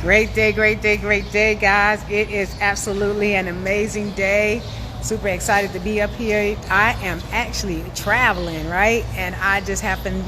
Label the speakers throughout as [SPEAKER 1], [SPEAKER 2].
[SPEAKER 1] Great day, great day, great day, guys. It is absolutely an amazing day. Super excited to be up here. I am actually traveling, right? And I just happen,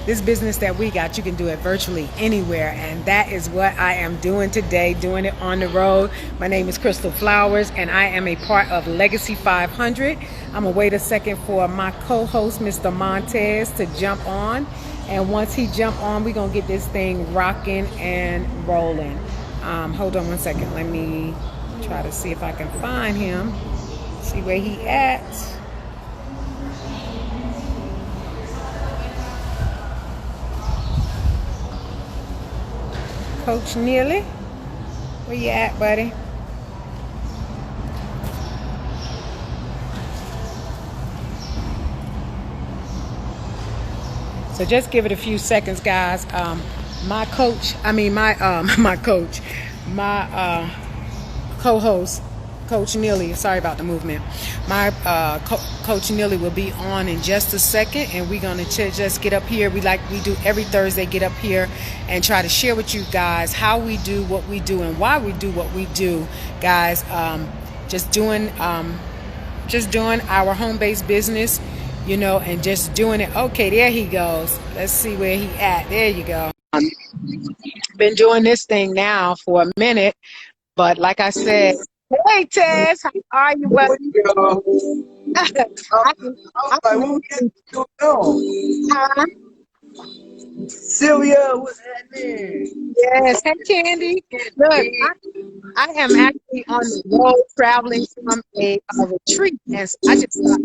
[SPEAKER 1] this business that we got, you can do it virtually anywhere. And that is what I am doing today, doing it on the road. My name is Crystal Flowers, and I am a part of Legacy 500. I'm going to wait a second for my co-host, Mr. Montez, to jump on. And once he jump on, we're going to get this thing rocking and rolling. Hold on one second. Let me try to see if I can find him. See where he at. Coach Neal, where you at, buddy? So just give it a few seconds, guys. My co-host, Coach Neely. Sorry about the movement. My Coach Neely will be on in just a second, and we're gonna just get up here. We do every Thursday. Get up here and try to share with you guys how we do what we do and why we do what we do, guys. Just doing our home-based business, and just doing it. Okay, there he goes. Let's see where he at. There you go. Been doing this thing now for a minute, but like I said, hey Tess, how are you, buddy?
[SPEAKER 2] Sylvia, what's happening?
[SPEAKER 1] Yes, hey Candy. Look, I am actually on the road traveling from a retreat, and so I just thought,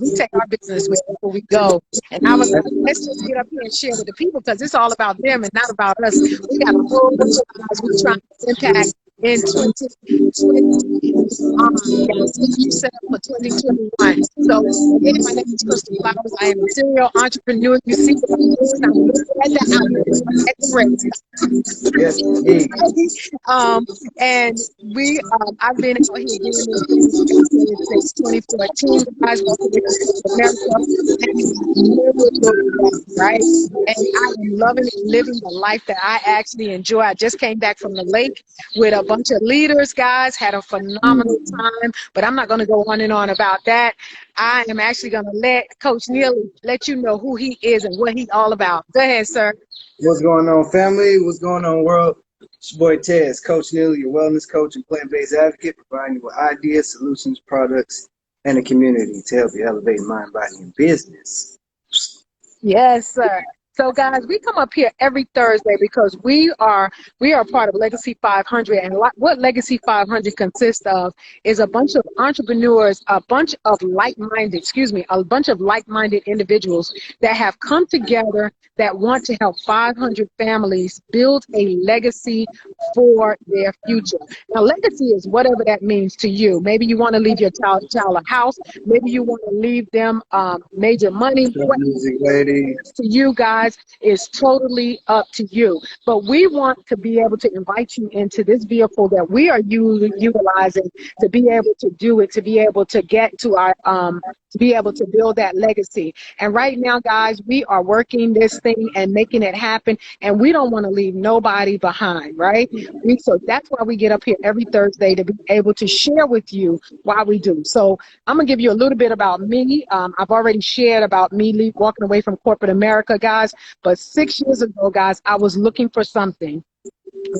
[SPEAKER 1] we take our business with us where we go. And I was like, let's just get up here and share with the people because it's all about them and not about us. We got a whole bunch of guys we're trying to impact in 2020. You set up for 2021. So again, my name is Crystal Flowers. I am a serial entrepreneur. You see what I'm doing? I'm looking at the
[SPEAKER 2] Yes, indeed.
[SPEAKER 1] And I've been out here doing this since 2014. Guys, welcome to America, right? And I am loving it, living the life that I actually enjoy. I just came back from the lake with a bunch of leaders, guys, had a phenomenal time, but I'm not going to go on and on about that. I am actually going to let Coach Neal let you know who he is and what he's all about. Go ahead, sir.
[SPEAKER 2] What's going on, family? What's going on, world? It's your boy Tez, Coach Neal, your wellness coach and plant-based advocate, providing you with ideas, solutions, products, and a community to help you elevate mind, body, and business.
[SPEAKER 1] Yes, sir. So guys, we come up here every Thursday because we are part of Legacy 500, and what Legacy 500 consists of is a bunch of entrepreneurs, a bunch of like-minded individuals that have come together that want to help 500 families build a legacy for their future. Now, legacy is whatever that means to you. Maybe you want to leave your child a house. Maybe you want to leave them major money. What to you guys is totally up to you. But we want to be able to invite you into this vehicle that we are utilizing to be able to do it, to be able to get to our to be able to build that legacy. And right now, guys, we are working this thing and making it happen, and we don't want to leave nobody behind, right? So that's why we get up here every Thursday, to be able to share with you why we do. So I'm going to give you a little bit about me. I've already shared about me walking away from corporate America, guys, but 6 years ago, guys, I was looking for something,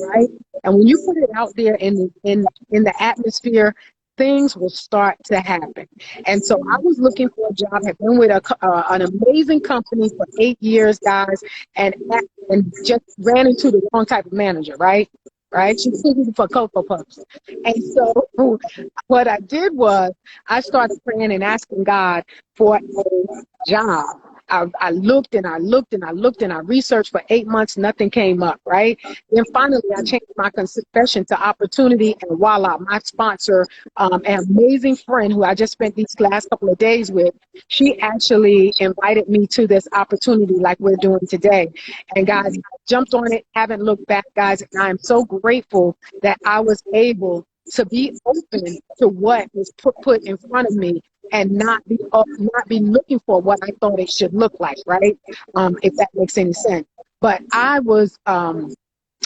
[SPEAKER 1] right? And when you put it out there in the atmosphere, things will start to happen. And so I was looking for a job. I've been with an amazing company for 8 years, guys, and just ran into the wrong type of manager, right? She was looking for Cocoa Puffs. And so what I did was I started praying and asking God for a job. I looked and I looked and I looked and I researched for 8 months. Nothing came up, right? Then finally, I changed my confession to opportunity, and voila, my sponsor, an amazing friend who I just spent these last couple of days with, she actually invited me to this opportunity like we're doing today. And guys, I jumped on it, haven't looked back, guys, and I'm so grateful that I was able to be open to what was put in front of me and not be looking for what I thought it should look like, right? If that makes any sense. But I was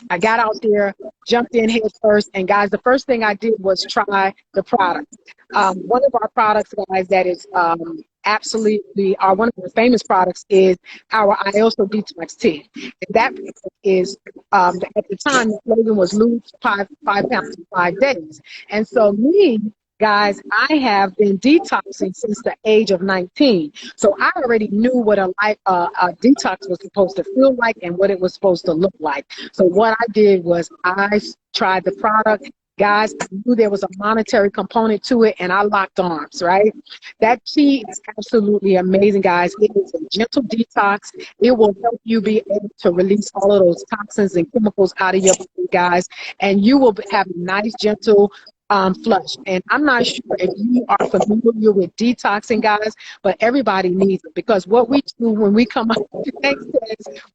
[SPEAKER 1] I got out there, jumped in head first, and guys, the first thing I did was try the product. One of our products, guys, that is absolutely one of the famous products is our IOSO Detox Tea. And that is, at the time, the slogan was lose 5 pounds in 5 days. And so me, guys, I have been detoxing since the age of 19. So I already knew what a detox was supposed to feel like and what it was supposed to look like. So what I did was I tried the product. Guys, I knew there was a monetary component to it, and I locked arms, right? That tea is absolutely amazing, guys. It is a gentle detox. It will help you be able to release all of those toxins and chemicals out of your body, guys, and you will have a nice, gentle flush. And I'm not sure if you are familiar with detoxing, guys, but everybody needs it, because what we do when we come up,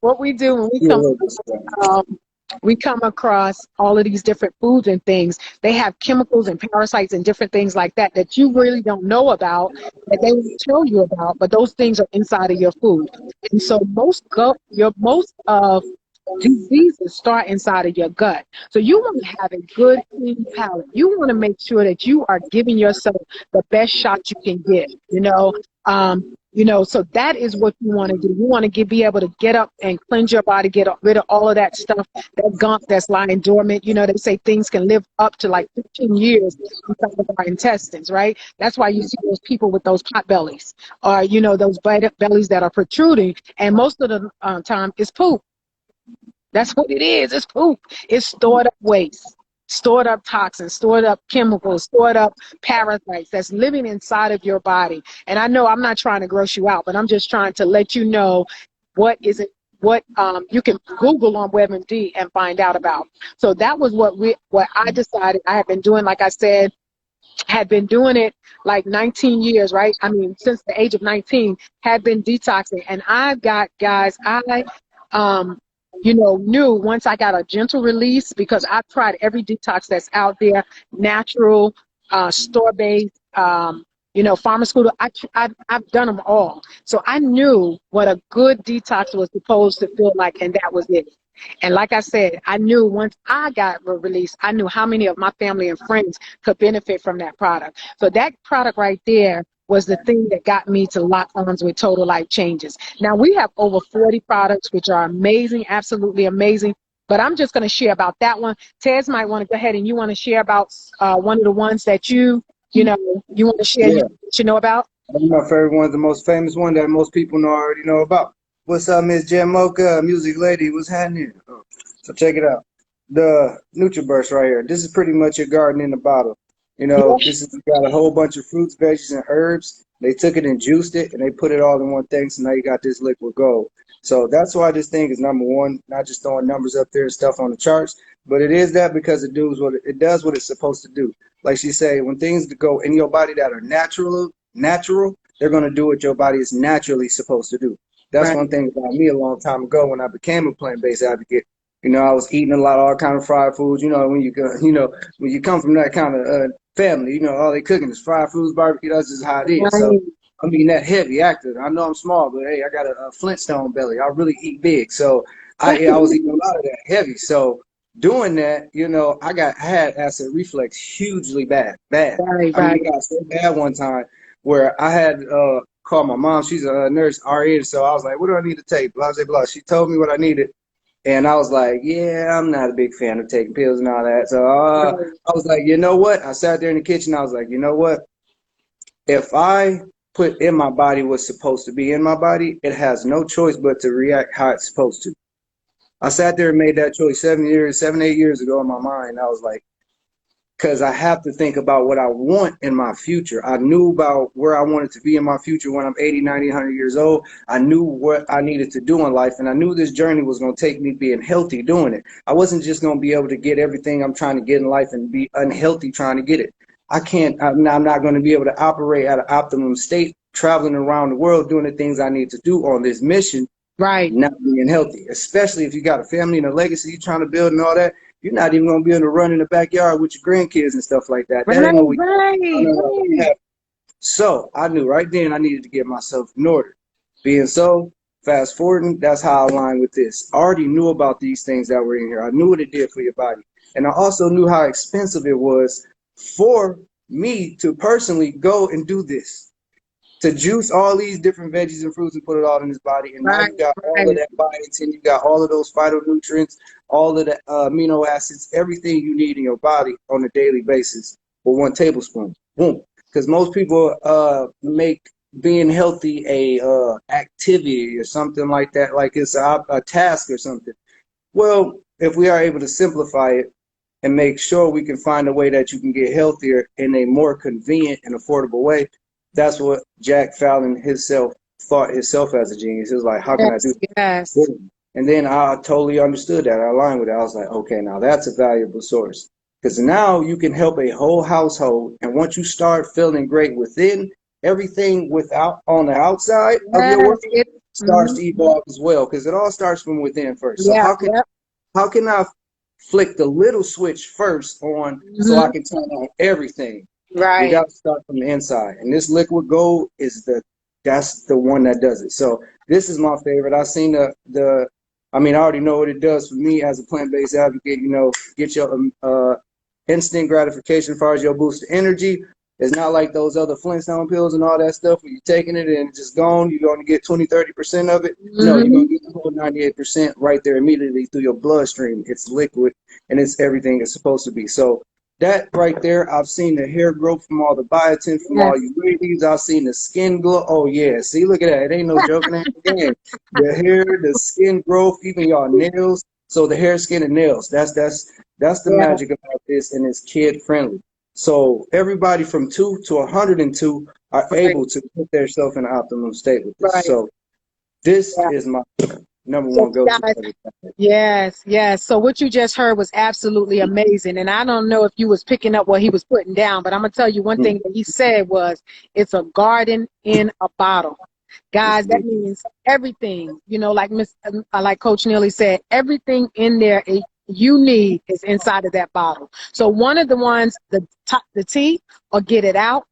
[SPEAKER 1] what we do when we come we come across all of these different foods and things. They have chemicals and parasites and different things like that that you really don't know about, that they won't tell you about, but those things are inside of your food. And so most diseases start inside of your gut. So you want to have a good, clean palate. You want to make sure that you are giving yourself the best shot you can get, so that is what you want to do. You want to be able to get up and cleanse your body, get rid of all of that stuff, that gunk that's lying dormant. They say things can live up to like 15 years inside of our intestines, right? That's why you see those people with those pot bellies, or, those bellies that are protruding. And most of the time it's poop. That's what it is. It's poop. It's stored up waste, stored up toxins, stored up chemicals, stored up parasites that's living inside of your body. And I know I'm not trying to gross you out, but I'm just trying to let you know what you can Google on WebMD and find out about. So that was what I decided. I have been doing, like I said, had been doing it like 19 years, right? I mean, since the age of 19, had been detoxing. And I've got, guys, knew once I got a gentle release, because I've tried every detox that's out there, natural, store-based, pharmaceutical. I've done them all. So I knew what a good detox was supposed to feel like, and that was it. And like I said, I knew once I got released, I knew how many of my family and friends could benefit from that product. So that product right there was the thing that got me to lock arms with Total Life Changes. Now, we have over 40 products, which are amazing, absolutely amazing. But I'm just going to share about that one. Tez might want to go ahead, and you want to share about one of the ones that you want to share,
[SPEAKER 2] Yeah.
[SPEAKER 1] you know about?
[SPEAKER 2] My favorite one, the most famous one that most people already know about. What's up, Miss Jamocha, music lady? What's happening? So check it out. The Nutriburst right here. This is pretty much your garden in a bottle. This has got a whole bunch of fruits, veggies, and herbs. They took it and juiced it, and they put it all in one thing, so now you got this liquid gold. So that's why this thing is number one, not just throwing numbers up there and stuff on the charts, but it is that because it does what it's supposed to do. Like she said, when things go in your body that are natural, they're going to do what your body is naturally supposed to do. That's one thing about me a long time ago when I became a plant-based advocate. I was eating a lot of all kind of fried foods. When you come from that kind of family, all they cooking is fried foods, barbecue. That's just how it is. So I'm eating that heavy active. I know I'm small, but hey, I got a Flintstone belly. I really eat big. So I was eating a lot of that heavy. So doing that, I had acid reflux hugely bad.
[SPEAKER 1] Right.
[SPEAKER 2] I mean, it got so bad one time where I had called my mom. She's a nurse, RN. So I was like, what do I need to take? Blah, blah, blah. She told me what I needed. And I was like, yeah, I'm not a big fan of taking pills and all that. So I was like, you know what? I sat there in the kitchen. I was like, you know what? If I put in my body what's supposed to be in my body, it has no choice but to react how it's supposed to. I sat there and made that choice 8 years ago in my mind. I was like, because I have to think about what I want in my future. I knew about where I wanted to be in my future when I'm 80, 90, 100 years old. I knew what I needed to do in life, and I knew this journey was going to take me being healthy doing it. I wasn't just going to be able to get everything I'm trying to get in life and be unhealthy trying to get it. I'm not going to be able to operate at an optimum state, traveling around the world doing the things I need to do on this mission, not being healthy, especially if you got a family and a legacy you're trying to build and all that. You're not even going to be able to run in the backyard with your grandkids and stuff like that. That ain't what we have. So I knew right then I needed to get myself in order. Being so, Fast forwarding, that's how I align with this. I already knew about these things that were in here. I knew what it did for your body. And I also knew how expensive it was for me to personally go and do this. To juice all these different veggies and fruits and put it all in his body. And now
[SPEAKER 1] Right,
[SPEAKER 2] you got all of
[SPEAKER 1] right.
[SPEAKER 2] that biotin, you got all of those phytonutrients, all of the amino acids, everything you need in your body on a daily basis with 1 tablespoon. Boom. Because most people make being healthy a activity or something like that, like it's a task or something. Well, if we are able to simplify it and make sure we can find a way that you can get healthier in a more convenient and affordable way, that's what Jack Fallon himself thought himself as a genius. It was like, how can I do
[SPEAKER 1] Yes, yes.
[SPEAKER 2] that? And then I totally understood that. I aligned with it. I was like, okay, now that's a valuable source. Because now you can help a whole household. And once you start feeling great within, everything without on the outside of your world
[SPEAKER 1] Yes, it,
[SPEAKER 2] starts
[SPEAKER 1] mhm.
[SPEAKER 2] to evolve as well. Because it all starts from within first. So
[SPEAKER 1] Yeah, yeah.
[SPEAKER 2] how can I flick the little switch first on so I
[SPEAKER 1] Hmm.
[SPEAKER 2] can turn on everything? We
[SPEAKER 1] Right.
[SPEAKER 2] got to start from the inside. And this liquid gold is that's the one that does it. So this is my favorite. I've seen I mean, I already know what it does for me as a plant-based advocate, get your instant gratification as far as your boost of energy. It's not like those other Flintstone pills and all that stuff where you're taking it and it's just gone. You're going to get 20, 30% of it. No, you're going
[SPEAKER 1] Hmm.
[SPEAKER 2] to get the whole 98% right there immediately through your bloodstream. It's liquid and it's everything it's supposed to be. So that right there, I've seen the hair growth from all the biotin, from all
[SPEAKER 1] Yes.
[SPEAKER 2] you ladies. I've seen the skin glow. Oh, yeah. See, look at that. It ain't no joking. It ain't no game. The hair, the skin growth, even y'all nails. So the hair, skin, and nails. That's the
[SPEAKER 1] Yeah.
[SPEAKER 2] magic about this, and it's kid friendly. So everybody from 2 to 102 are
[SPEAKER 1] Right.
[SPEAKER 2] able to put themselves in an optimum state with this.
[SPEAKER 1] Right.
[SPEAKER 2] So this
[SPEAKER 1] Yeah.
[SPEAKER 2] is my number
[SPEAKER 1] So
[SPEAKER 2] one go-to.
[SPEAKER 1] guys, yes, yes. So what you just heard was absolutely amazing. And I don't know if you was picking up what he was putting down, but I'm gonna tell you one thing that he said was it's a garden in a bottle. Guys, that means everything, like Coach Neely said, everything in there you need is inside of that bottle. So one of the ones, the tea, or get it out,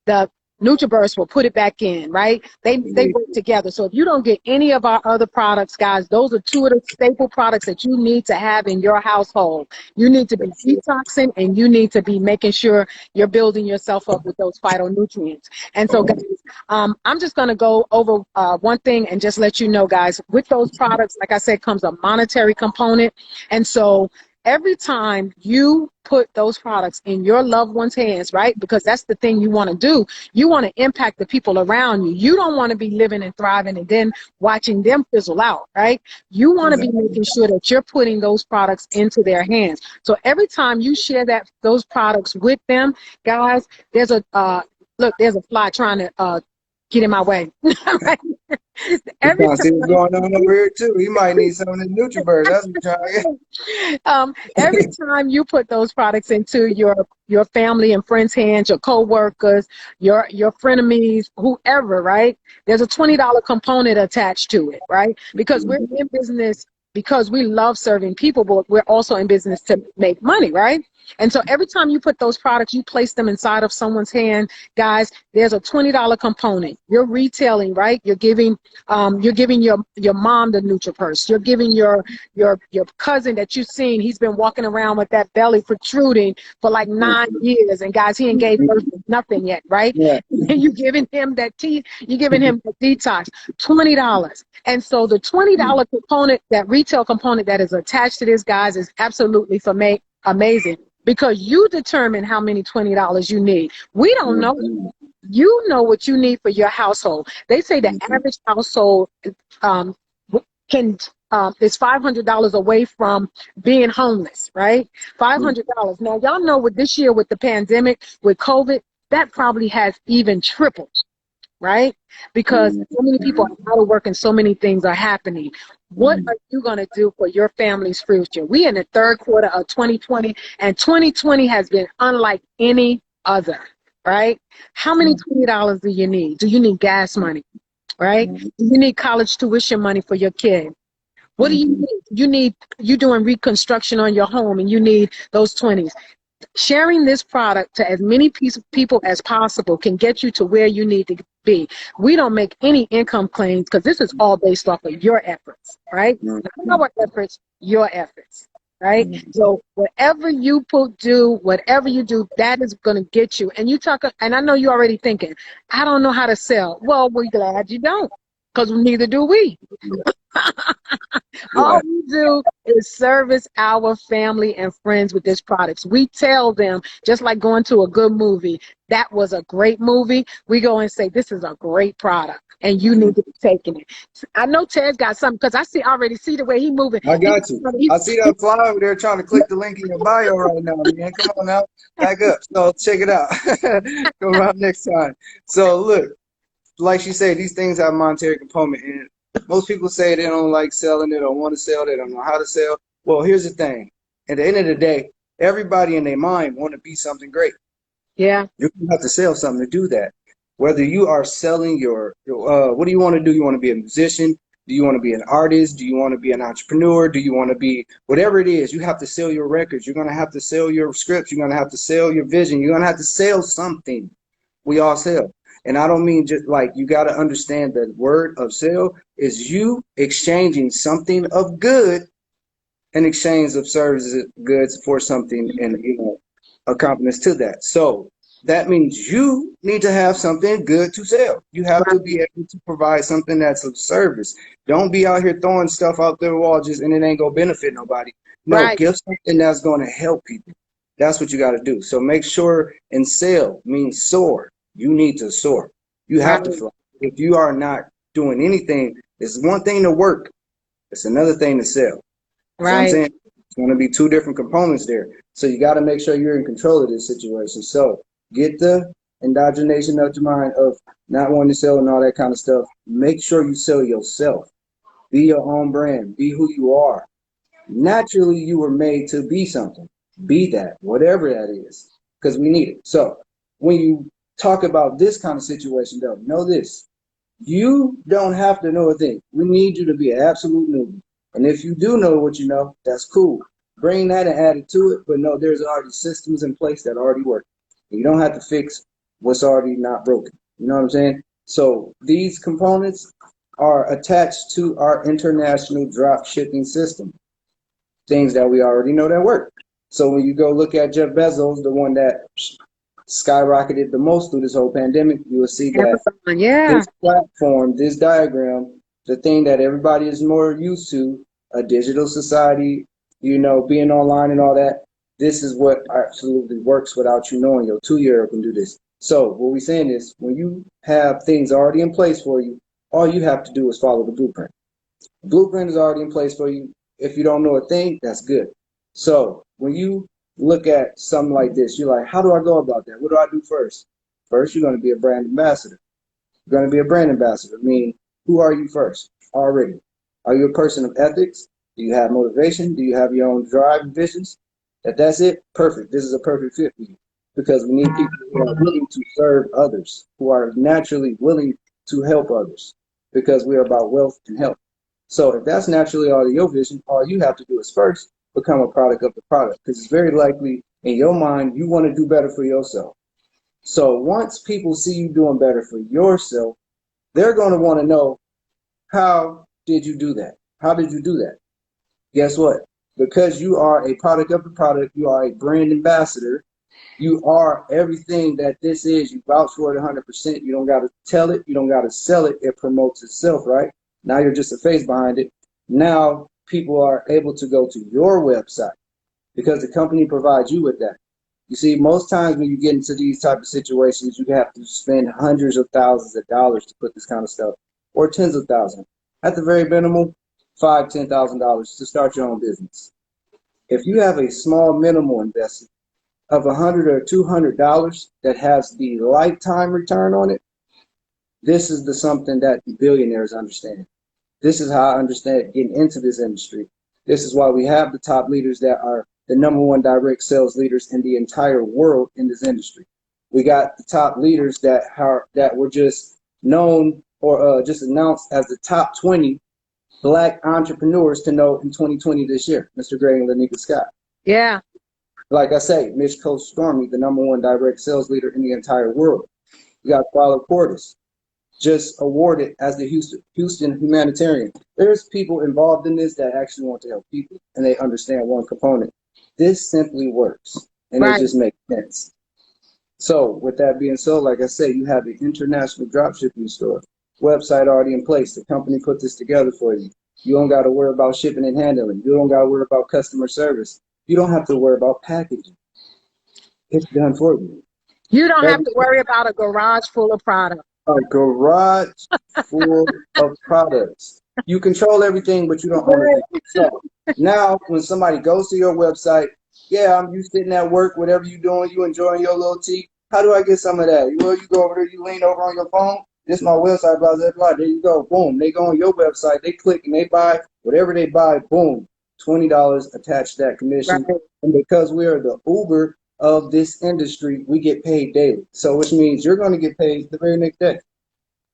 [SPEAKER 1] the Nutriburst will put it back in, right? They work together. So if you don't get any of our other products, guys, those are two of the staple products that you need to have in your household. You need to be detoxing and you need to be making sure you're building yourself up with those phytonutrients. And so, guys, I'm just going to go over one thing and just let you know, guys, with those products, like I said, comes a monetary component. And so every time you put those products in your loved one's hands, right? Because that's the thing you want to do. You want to impact the people around you. You don't want to be living and thriving and then watching them fizzle out, right? You want to be
[SPEAKER 2] Exactly.
[SPEAKER 1] making sure that you're putting those products into their hands. So every time you share those products with them, guys, there's a there's a fly trying to get in my way.
[SPEAKER 2] You
[SPEAKER 1] Every
[SPEAKER 2] trying to see what's going on over here too. He might need some of this Nutriburst. That's what you're trying to get.
[SPEAKER 1] every time you put those products into your family and friends' hands, your co-workers, your frenemies, whoever, right? There's a $20 component attached to it, right? Because we're in business because we love serving people, but we're also in business to make money, right? And so every time you put those products, you place them inside of someone's hand, guys, there's a $20 component. You're retailing, right? You're giving your mom the NutriPurse. You're giving your cousin that you've seen. He's been walking around with that belly protruding for like 9 years, and guys, he ain't gave birth to nothing yet, right?
[SPEAKER 2] Yeah.
[SPEAKER 1] And you giving him that tea, you giving him the detox, $20. And so the $20 component, that retail component that is attached to this, guys, is absolutely amazing because you determine how many $20 you need. We don't know. You know what you need for your household. They say the average household um, can is $500 away from being homeless, right? $500. Now, y'all know with this year with the pandemic, with COVID, that probably has even tripled, right? Because so many people are out of work and so many things are happening. What are you going to do for your family's future? We in the third quarter of 2020, and 2020 has been unlike any other, right? How many $20 do you need? Do you need gas money, right? Do you need college tuition money for your kid? What do you need? You doing reconstruction on your home and you need those 20s. Sharing this product to as many people as possible can get you to where you need to be. We don't make any income claims because this is all based off of your efforts, right? Not our efforts, your efforts, right? So whatever you do, whatever you do, that is going to get you. And you talk, and I know you're already thinking, I don't know how to sell. Well, we're glad you don't, because neither do we. All we do is service our family and friends with this product. We tell them, just like going to a good movie, that was a great movie. We go and say, this is a great product, and you need to be taking it. I know Ted's got something, because I already see the way he's moving.
[SPEAKER 2] I got you. I see that fly over there trying to click the link in your bio right now, man. Come on now. Back up. So check it out. Go around next time. So look, like she said, these things have a monetary component, and most people say they don't like selling, they don't want to sell, they don't know how to sell. Well, here's the thing. At the end of the day, everybody in their mind want to be something great.
[SPEAKER 1] Yeah.
[SPEAKER 2] You have to sell something to do that. Whether you are selling your what do you want to do? You want to be a musician? Do you want to be an artist? Do you want to be an entrepreneur? Do you want to be whatever it is? You have to sell your records. You're going to have to sell your scripts. You're going to have to sell your vision. You're going to have to sell something. We all sell. And I don't mean just like, you got to understand the word of sell is you exchanging something of good in exchange of services, goods for something, and accompaniments to that. So that means you need to have something good to sell. You have to be able to provide something that's of service. Don't be out here throwing stuff out the wall just and it ain't gonna benefit nobody. No, give something that's gonna help people. That's what you got to do. So make sure, and sell means soar. You need to soar. You have to fly. If you are not doing anything, it's one thing to work. It's another thing to sell. That's what I'm saying. It's going to be two different components there. So you got to make sure you're in control of this situation. So get the indoctrination of your mind of not wanting to sell and all that kind of stuff. Make sure you sell yourself. Be your own brand. Be who you are. Naturally, you were made to be something. Be that, whatever that is, because we need it. So when you talk about this kind of situation, though, know this. You don't have to know a thing. We need you to be an absolute newbie. And if you do know what you know, that's cool. Bring that and add it to it. But no, there's already systems in place that already work. You don't have to fix what's already not broken. You know what I'm saying? So these components are attached to our international drop shipping system. Things that we already know that work. So when you go look at Jeff Bezos, the one that skyrocketed the most through this whole pandemic, you will see that this platform, this diagram, the thing that everybody is more used to, a digital society, being online and all that, this is what absolutely works without you knowing. Your 2-year-old can do this. So what we're saying is, when you have things already in place for you, all you have to do is follow the blueprint. The blueprint is already in place for you. If you don't know a thing, that's good. So when you look at something like this, you're like, how do I go about that? What do I do first? First, you're going to be a brand ambassador. You're going to be a brand ambassador. Meaning, who are you first already? Are you a person of ethics? Do you have motivation? Do you have your own drive and visions? That's it? Perfect. This is a perfect fit for you, because we need people who are willing to serve others, who are naturally willing to help others, because we are about wealth and health. So if that's naturally all your vision, all you have to do is first become a product of the product, because it's very likely in your mind you want to do better for yourself. So once people see you doing better for yourself, they're going to want to know, how did you do that? How did you do that? Guess what? Because you are a product of the product, you are a brand ambassador, you are everything that this is. You vouch for it 100%. You don't got to tell it. You don't got to sell it. It promotes itself, right? Now you're just a face behind it. Now people are able to go to your website because the company provides you with that. You see, most times when you get into these type of situations, you have to spend hundreds of thousands of dollars to put this kind of stuff, or tens of thousands. At the very minimal, $5,000, $10,000 to start your own business. If you have a small minimal investment of $100 or $200 that has the lifetime return on it, this is the something that billionaires understand. This is how I understand getting into this industry. This is why we have the top leaders that are the #1 direct sales leaders in the entire world in this industry. We got the top leaders that were just known or just announced as the top 20 Black entrepreneurs to know in 2020 this year, Mr. Gray and Lanika Scott.
[SPEAKER 1] Yeah.
[SPEAKER 2] Like I say, Mitch Coach Stormy, the #1 direct sales leader in the entire world. You got Carla Portis, just awarded as the Houston humanitarian. There's people involved in this that actually want to help people, and they understand one component. This simply works, and it
[SPEAKER 1] Right.
[SPEAKER 2] just makes sense. So with that being so, like I said, you have an international dropshipping store. Website already in place. The company put this together for you. You don't got to worry about shipping and handling. You don't got to worry about customer service. You don't have to worry about packaging. It's done for you.
[SPEAKER 1] You don't have to worry about a garage full of product.
[SPEAKER 2] A garage full of products. You control everything, but you don't own it. So now when somebody goes to your website, yeah, you sitting at work, whatever you doing, you enjoying your little tea. How do I get some of that? Well, you go over there, you lean over on your phone. This is my website, blah, blah, blah. There you go. Boom. They go on your website, they click and they buy whatever they buy. Boom. $20 attached to that commission.
[SPEAKER 1] Right.
[SPEAKER 2] And because we are the Uber of this industry, we get paid daily. So which means you're going to get paid the very next day.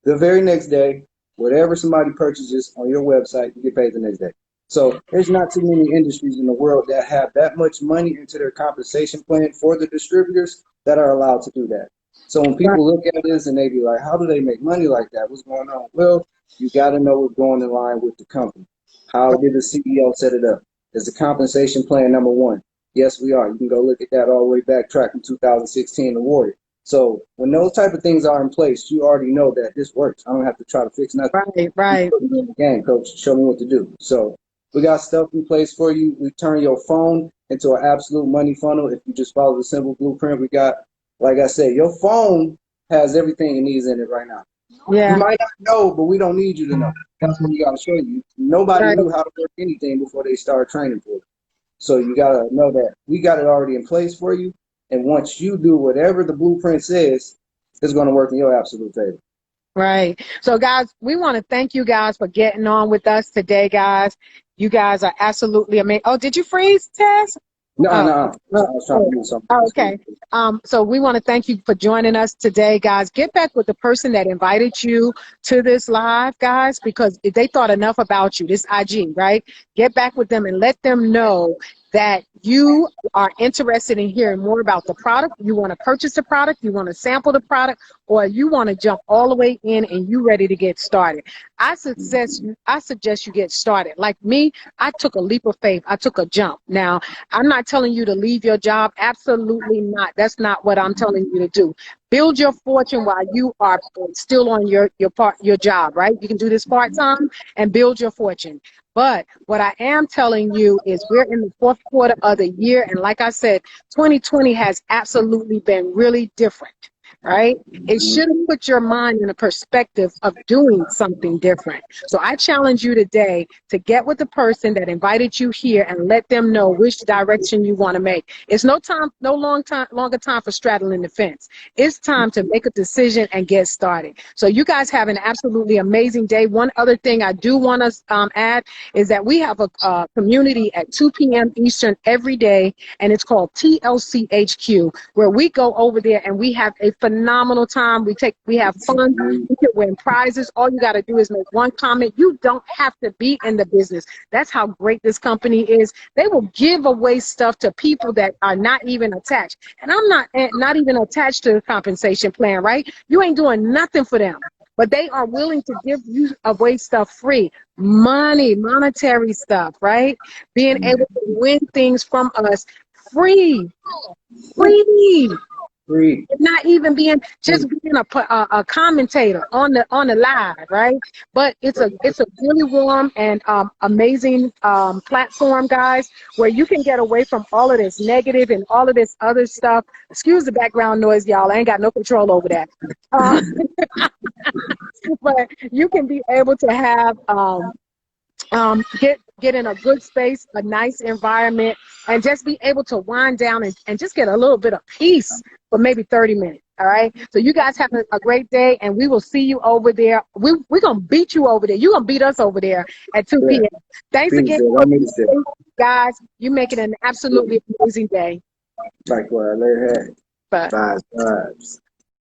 [SPEAKER 2] The very next day, whatever somebody purchases on your website, you get paid the next day. So there's not too many industries in the world that have that much money into their compensation plan for the distributors that are allowed to do that. So when people look at this and they be like, how do they make money like that? What's going on? Well, you got to know what's going in line with the company. How did the CEO set it up? Is the compensation plan #1? Yes, we are. You can go look at that all the way back, track from 2016 awarded. So when those type of things are in place, you already know that this works. I don't have to try to fix nothing.
[SPEAKER 1] Right.
[SPEAKER 2] Again, coach, show me what to do. So we got stuff in place for you. We turn your phone into an absolute money funnel if you just follow the simple blueprint we got. Like I said, your phone has everything it needs in it right now.
[SPEAKER 1] Yeah.
[SPEAKER 2] You might not know, but we don't need you to know. That's what we got to show you. Nobody knew how to work anything before they started training for it. So you got to know that we got it already in place for you. And once you do whatever the blueprint says, it's going to work in your absolute favor.
[SPEAKER 1] Right. So, guys, we want to thank you guys for getting on with us today, guys. You guys are absolutely amazing. Oh, did you freeze, Tess?
[SPEAKER 2] No. I was trying to do something.
[SPEAKER 1] Oh, okay. So we want to thank you for joining us today, guys. Get back with the person that invited you to this live, guys, because if they thought enough about you, this IG, right? Get back with them and let them know that you are interested in hearing more about the product. You want to purchase the product, you want to sample the product, or you want to jump all the way in and you ready to get started. I suggest you get started. Like me, I took a leap of faith. I took a jump. Now, I'm not telling you to leave your job. Absolutely not. That's not what I'm telling you to do. Build your fortune while you are still on your job, right? You can do this part-time and build your fortune. But what I am telling you is we're in the 4th quarter of the year. And like I said, 2020 has absolutely been really different, right? It should have put your mind in a perspective of doing something different. So I challenge you today to get with the person that invited you here and let them know which direction you want to make. It's no longer time for straddling the fence. It's time to make a decision and get started. So you guys have an absolutely amazing day. One other thing I do want to add is that we have a community at 2 p.m. Eastern every day, and it's called TLCHQ, where we go over there and we have a phenomenal time. We have fun. We can win prizes. All you got to do is make one comment. You don't have to be in the business. That's how great this company is. They will give away stuff to people that are not even attached. And I'm not even attached to the compensation plan, right? You ain't doing nothing for them. But they are willing to give you away stuff free, monetary stuff, right? Being able to win things from us free. Not even being a commentator on the live, right? But it's a really warm and amazing platform, guys, where you can get away from all of this negative and all of this other stuff. Excuse the background noise, y'all. I ain't got no control over that. But you can be able to have get in a good space, a nice environment, and just be able to wind down and just get a little bit of peace for maybe 30 minutes. All right. So you guys have a great day, and we will see you over there. We're going to beat you over there. You're going to beat us over there at 2 p.m. Thanks again, guys. You make it an absolutely amazing day.
[SPEAKER 2] Likewise. Bye.